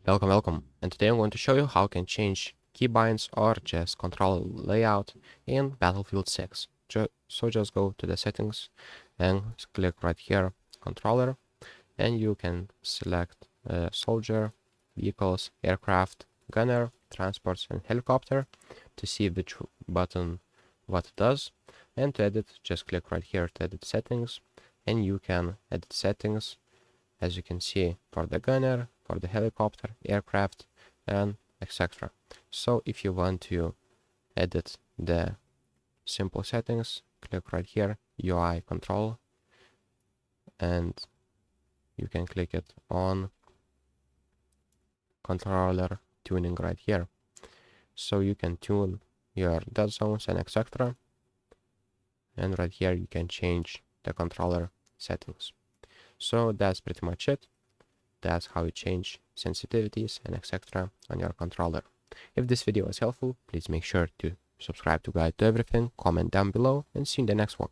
Welcome. And today I'm going to show you how you can change keybinds or just control layout in Battlefield 6. So just go to the settings and click right here, controller, and you can select soldier, vehicles, aircraft, gunner, transports, and helicopter to see which button what it does. And to edit, just click right here to edit settings, and you can edit settings, as you can see, for the gunner, for the helicopter, aircraft, and etc. So if you want to edit the simple settings, click right here, UI control, and you can click it on controller tuning right here. So you can tune your dead zones and etc. And right here you can change the controller settings. So that's pretty much it. That's how you change sensitivities and etc. on your controller. If this video was helpful, please make sure to subscribe to Guide to Everything, comment down below, and see you in the next one.